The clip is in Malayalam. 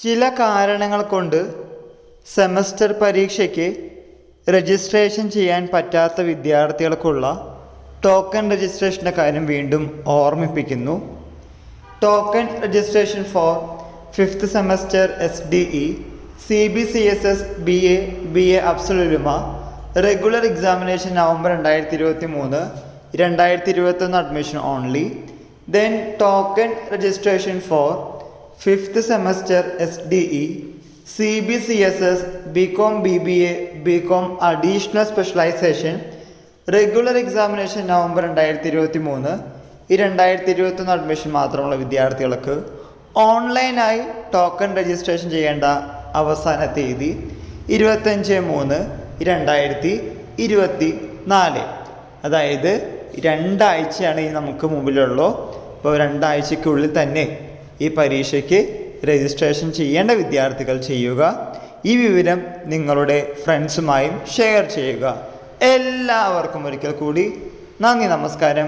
ചില കാരണങ്ങൾ കൊണ്ട് സെമസ്റ്റർ പരീക്ഷയ്ക്ക് രജിസ്ട്രേഷൻ ചെയ്യാൻ പറ്റാത്ത വിദ്യാർത്ഥികൾക്കുള്ള ടോക്കൺ രജിസ്ട്രേഷൻ്റെ കാര്യം വീണ്ടും ഓർമ്മിപ്പിക്കുന്നു. Token registration for 5th semester SDE, CBCSS BA, BA Afzal Uluma regular examination November 2023, 2021 admission only. Then token registration for 5th semester SDE, CBCSS BCom BBA, BCom additional specialisation regular examination November 2023, 2021 admission മാത്രമുള്ള വിദ്യാർത്ഥികൾക്ക് ഓൺലൈനായി ടോക്കൺ രജിസ്ട്രേഷൻ ചെയ്യേണ്ട അവസാന തീയതി 25/3/2024. അതായത് 2 ആഴ്ചയാണ് ഈ നമുക്ക് മുമ്പിലുള്ളൂ. അപ്പോൾ 2 ആഴ്ചയ്ക്കുള്ളിൽ തന്നെ ഈ പരീക്ഷയ്ക്ക് രജിസ്ട്രേഷൻ ചെയ്യേണ്ട വിദ്യാർത്ഥികൾ ചെയ്യുക. ഈ വിവരം നിങ്ങളുടെ ഫ്രണ്ട്സുമായും ഷെയർ ചെയ്യുക. എല്ലാവർക്കും ഒരിക്കൽ കൂടി നന്ദി, നമസ്കാരം.